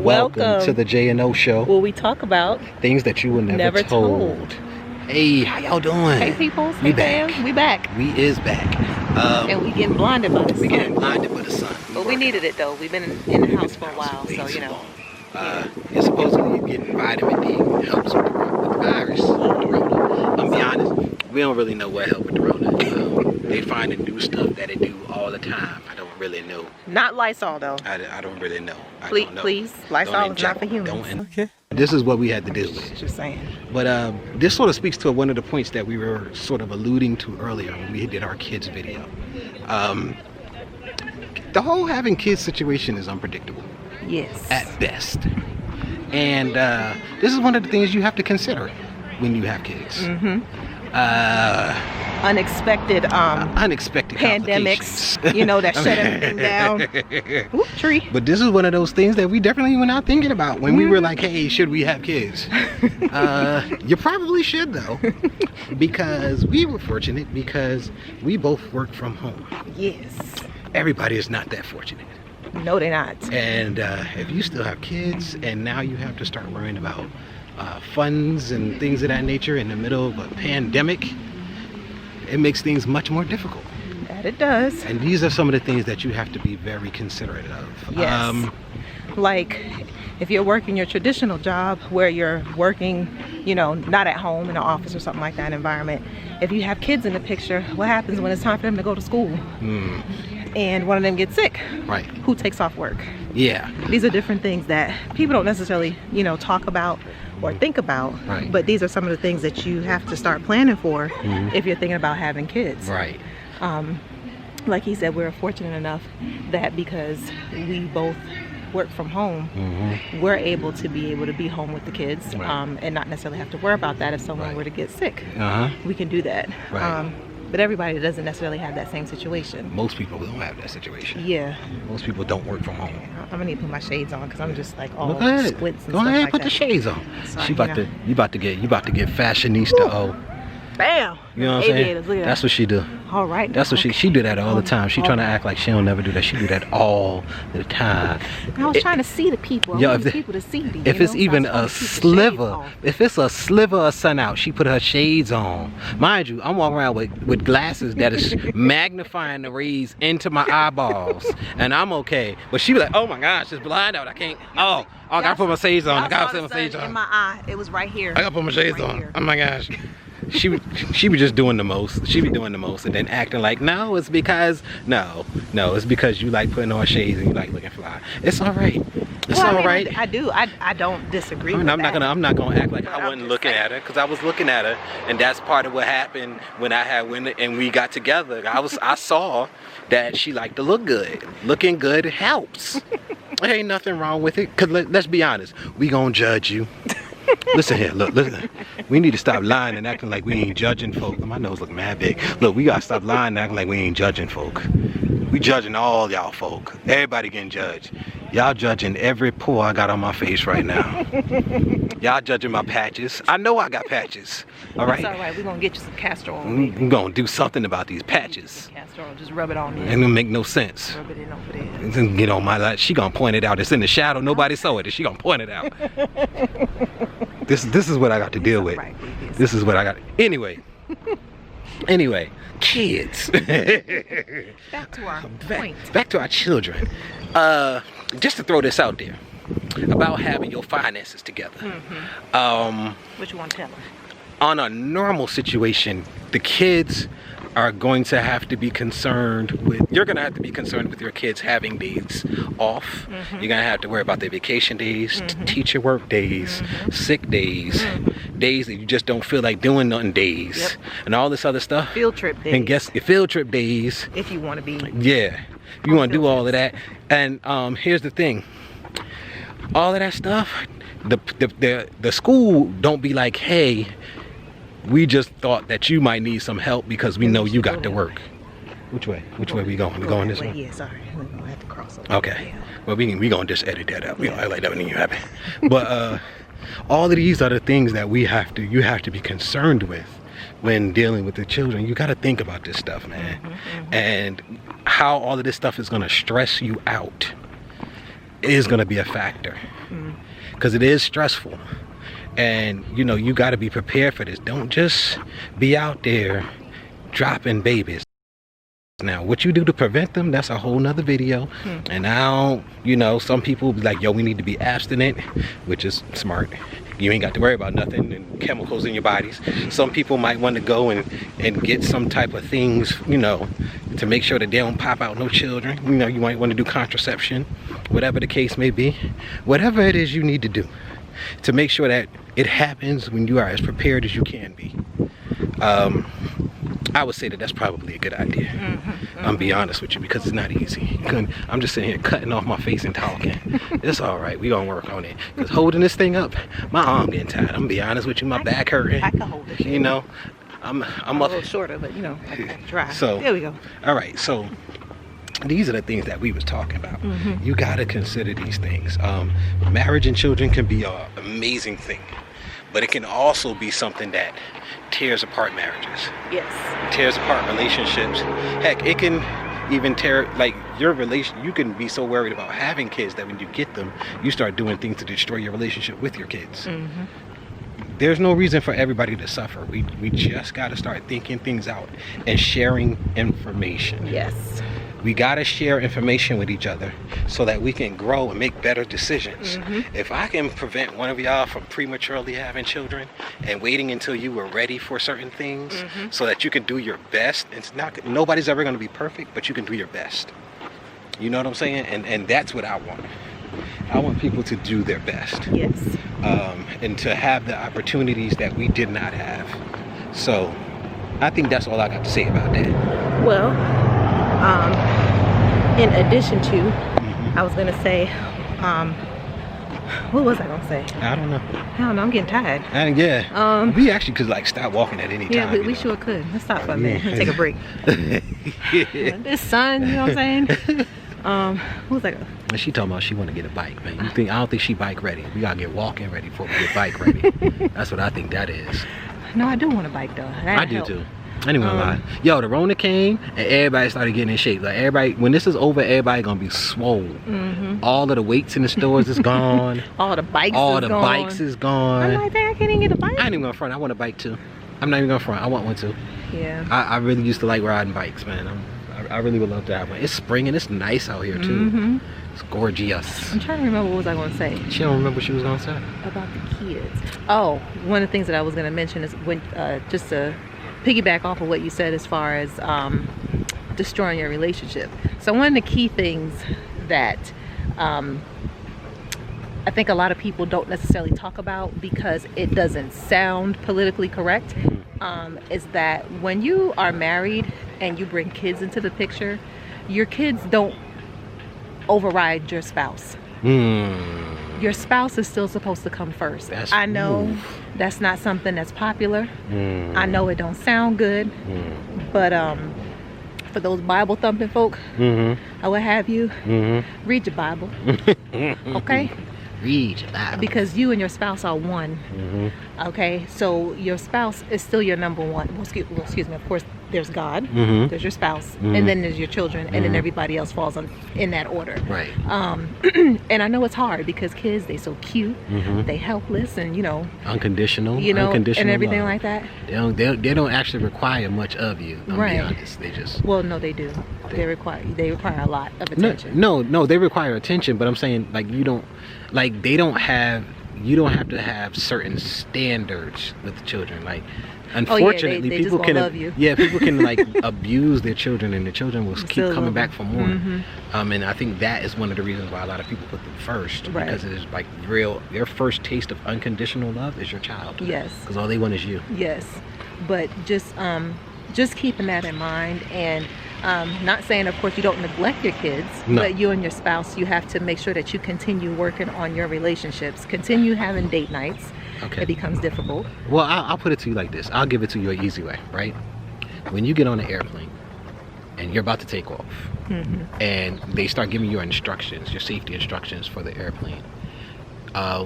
Welcome to the J&O Show. Where we talk about things that you were never told. Hey, how y'all doing? Hey peoples, we hey back. fam, we back. We is back. And we getting blinded by the sun. We getting blinded by the sun. But we needed it though. We've been in the house for a while, so you know. You're supposedly getting vitamin D. It helps with the virus, with the Rona. I'm be honest, we don't really know what helped with the Rona. They finding new stuff that they do all the time. I don't really know. Not Lysol though. I don't really know. Please, Lysol is not for humans. Okay. This is what we had to deal with. Just saying. But this sort of speaks to one of the points that we were sort of alluding to earlier when we did our kids video. The whole having kids situation is unpredictable. Yes. At best. And this is one of the things you have to consider when you have kids. Mm-hmm. Unexpected pandemics, you know, that shut everything down. Whoop, tree. But this is one of those things that we definitely were not thinking about when we were like, hey, should we have kids? You probably should though, because we were fortunate because we both work from home. Yes. Everybody is not that fortunate. No, they're not. And if you still have kids and now you have to start worrying about funds and things of that nature in the middle of a pandemic, it makes things much more difficult. That it does. And these are some of the things that you have to be very considerate of. Yes. Like if you're working your traditional job where you're working, you know, not at home in an office or something like that environment, if you have kids in the picture, what happens when it's time for them to go to school? And one of them gets sick? Right. Who takes off work? Yeah. These are different things that people don't necessarily, you know, talk about or think about. Right. But these are some of the things that you have to start planning for if you're thinking about having kids. Right. Like he said, we're fortunate enough that because we both work from home, we're able to be home with the kids, and not necessarily have to worry about that if someone were to get sick. We can do that. Right. But everybody doesn't necessarily have that same situation. Most people don't have that situation. Yeah. Most people don't work from home. I'm gonna need to put my shades on because I'm just like all squints and Go stuff ahead, like put that. the shades on. Sorry, You about to get fashionista. Oh. Bam! You know what I'm saying? Aviators, look at That's that. what she do. All right. That's what she do that all the time. She trying to act like she don't never do that. She do that all the time. I was trying to see the people. I want people to see me. If it's even a sliver, if it's a sliver of sun out, she put her shades on. Mind you, I'm walking around with glasses that is magnifying the rays into my eyeballs, and I'm okay. But she be like, oh my gosh, it's blind out. I can't. Oh, I gotta put my shades on. I gotta put my shades on. In my eye, it was right here. I gotta put my shades on. Here. Oh my gosh. She be just doing the most. She be doing the most and then acting like, no, it's because, no, it's because you like putting on shades and you like looking fly. It's all right. It's all right. I do. I don't disagree with I'm that. not gonna act like I wasn't looking at her, because I was looking at her, and that's part of what happened when we got together. I saw that she liked to look good. Looking good helps. There ain't nothing wrong with it. Cause let's be honest, we gonna judge you. Listen here, look, listen. We need to stop lying and acting like we ain't judging folk. My nose look mad big. Look, we gotta stop lying and acting like we ain't judging folk. We judging all y'all folk. Everybody getting judged. Y'all judging every pore I got on my face right now. Y'all judging my patches. I know I got patches. All right. It's all right. We're gonna get you some castor oil. We're gonna do something about these patches. Castor oil, just rub it on there. It don't make no sense. Rub it in over there. Get on my light. She gonna point it out. It's in the shadow. Nobody saw it. She gonna point it out. This is what I got to deal with. Right, this is what I got. Anyway, kids. Back to our point. Back to our children. Just to throw this out there about having your finances together. What you want to tell them? On a normal situation, the kids are going to have to be concerned with, you're going to have to be concerned with your kids having days off. You're going to have to worry about their vacation days, teacher work days, sick days, days that you just don't feel like doing nothing days, and all this other stuff. Field trip days. And guess your field trip days. If you want to be. Yeah. You want to do all of that. And here's the thing. All of that stuff, the school don't be like, hey, we just thought that you might need some help because we know you got to work. Which way? Which way we going? We going this way? Yeah, sorry. We're going to have to cross over. Okay. Well, we going to just edit that out. We don't act like that when you happen. But all of these are the things that you have to be concerned with when dealing with the children. You got to think about this stuff, man. And how all of this stuff is going to stress you out. is going to be a factor, because it is stressful, and you know, you got to be prepared for this. Don't just be out there dropping babies. Now, what you do to prevent them, that's a whole nother video. And now, you know, some people be like, yo, we need to be abstinent, which is smart. You ain't got to worry about nothing and chemicals in your bodies. Some people might want to go and get some type of things, you know, to make sure that they don't pop out no children. You know, you might want to do contraception, whatever the case may be. Whatever it is you need to do to make sure that it happens when you are as prepared as you can be. I would say that that's probably a good idea. I'm be honest with you, because it's not easy. I'm just sitting here cutting off my face and talking. It's all right. We gonna work on it. Cause holding this thing up, my arm getting tired. I'm gonna be honest with you, my back hurting. I can hold it. You know, I'm a little shorter, but you know, I can try. So there we go. All right. So these are the things that we was talking about. You gotta consider these things. Marriage and children can be an amazing thing, but it can also be something that tears apart marriages. Yes. It tears apart relationships. Heck, it can even tear, like, your relation. You can be so worried about having kids that when you get them, you start doing things to destroy your relationship with your kids. There's no reason for everybody to suffer. We just got to start thinking things out and sharing information. Yes. We got to share information with each other so that we can grow and make better decisions. If I can prevent one of y'all from prematurely having children and waiting until you were ready for certain things so that you can do your best, it's not, nobody's ever going to be perfect, but you can do your best. You know what I'm saying? And that's what I want. I want people to do their best. Yes. And to have the opportunities that we did not have. So I think that's all I got to say about that. Well, in addition to, I was gonna say, what was I gonna say? I don't know. I'm getting tired. We actually could like stop walking at any time. Yeah, we sure could. Let's stop for a minute and take a break. This sun, you know what I'm saying? What was that? And she talking about she want to get a bike, man. I don't think she bike ready. We gotta get walking ready before we get bike ready. That's what I think that is. No, I do want a bike though. I do too. I ain't gonna lie. Yo, the Rona came and everybody started getting in shape. Like everybody, when this is over, everybody gonna be swole. All of the weights in the stores is gone. All the bikes is gone. I'm like, dang, I can't even get a bike. I ain't even gonna front. I want a bike too. I'm not even gonna front. I want one too. Yeah. I really used to like riding bikes, man. I really would love to have one. It's spring and it's nice out here too. It's gorgeous. I'm trying to remember what was I going to say. She don't remember what she was going to say. About the kids. Oh, one of the things that I was going to mention is when just to piggyback off of what you said as far as destroying your relationship. So one of the key things that I think a lot of people don't necessarily talk about because it doesn't sound politically correct is that when you are married and you bring kids into the picture, your kids don't override your spouse. Your spouse is still supposed to come first. I know that's not something that's popular. I know it don't sound good, but for those Bible thumping folk, or what have you, read your Bible, okay? Read your Bible. Because you and your spouse are one. Okay, so your spouse is still your number one. Well, excuse me. Of course, there's God, there's your spouse, and then there's your children, and then everybody else falls in that order. Right. And I know it's hard because kids, they so cute, they helpless, and you know, unconditional, and everything love. Like that. They don't actually require much of you. I'm be honest. They just. Well, no, they do. They require a lot of attention. No, they require attention, but I'm saying like you don't have to have certain standards with the children. Like, unfortunately, they people can love you. People can like abuse their children, and the children will keep coming back for more. And I think that is one of the reasons why a lot of people put them first, because it is like their first taste of unconditional love is your child. Yes, because all they want is you. Yes, but just keeping that in mind, and not saying of course you don't neglect your kids, but you and your spouse, you have to make sure that you continue working on your relationships, continue having date nights. It becomes difficult. Well, I'll put it to you like this. I'll give it to you an easy way, right? When you get on an airplane and you're about to take off, and they start giving you instructions, your safety instructions for the airplane,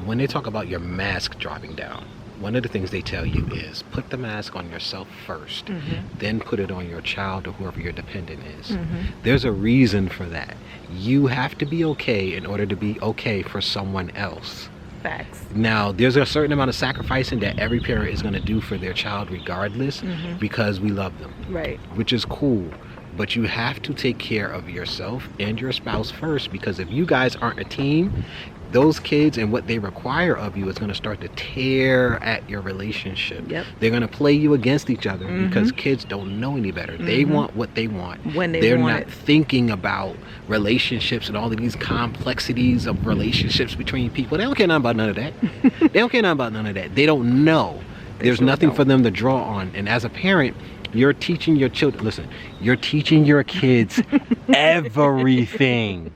when they talk about your mask dropping down, one of the things they tell you is put the mask on yourself first, then put it on your child or whoever your dependent is. There's a reason for that. You have to be okay in order to be okay for someone else. Facts. Now, there's a certain amount of sacrificing that every parent is going to do for their child regardless, because we love them. Right. Which is cool. But you have to take care of yourself and your spouse first, because if you guys aren't a team, those kids and what they require of you is going to start to tear at your relationship. They're going to play you against each other because kids don't know any better. They want what they want when they're not thinking about relationships and all of these complexities of relationships between people. They don't care nothing about none of that. They don't care nothing about none of that. They don't know. There's nothing for them to draw on. And as a parent, you're teaching your children, listen, you're teaching your kids everything.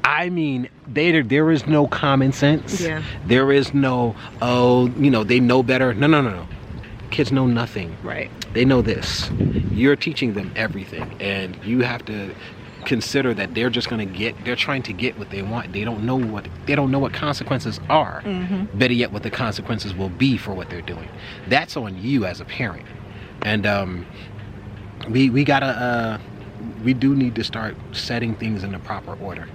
I mean, there is no common sense. There is no, oh, you know, they know better. No. Kids know nothing. Right. They know this. You're teaching them everything. And you have to consider that they're trying to get what they want. They don't know what consequences are. Better yet, what the consequences will be for what they're doing. That's on you as a parent. And we do need to start setting things in the proper order.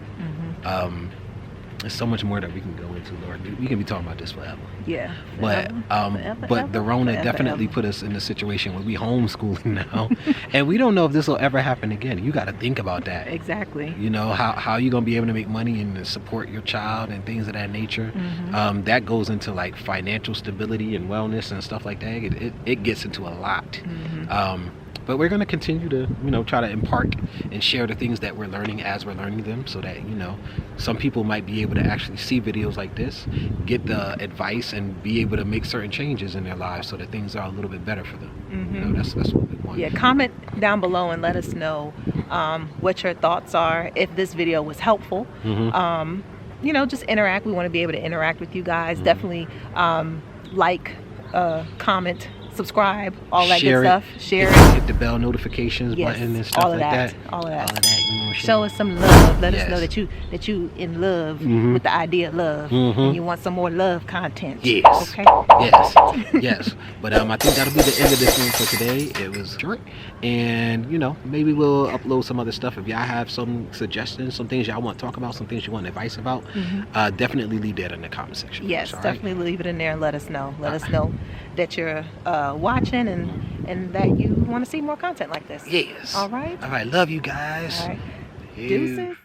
There's so much more that we can go into, Lord. We can be talking about this forever. Yeah. But the Rona definitely put us in a situation where we homeschooling now, and we don't know if this will ever happen again. You got to think about that. Exactly. You know, how you gonna be able to make money and support your child and things of that nature. That goes into like financial stability and wellness and stuff like that. It gets into a lot. But we're going to continue to, you know, try to impart and share the things that we're learning as we're learning them, so that, you know, some people might be able to actually see videos like this, get the advice, and be able to make certain changes in their lives so that things are a little bit better for them. You know, that's what we want. Yeah, comment down below and let us know what your thoughts are, if this video was helpful. You know, just interact. We want to be able to interact with you guys. Definitely like, comment, subscribe, all that good stuff. Share it. Hit the bell notifications button and stuff all of like that. All of that. You know, show us some love. Let us know that you in love with the idea of love, and you want some more love content. Yes. Okay. Yes. But I think that'll be the end of this one for today. It was short, and you know, maybe we'll upload some other stuff. If y'all have some suggestions, some things y'all want to talk about, some things you want advice about, definitely leave that in the comment section. Yes, definitely leave it in there and let us know. Let us know that you're watching and that you want to see more content like this. Yes. All right. Love you guys. All right. Deuces.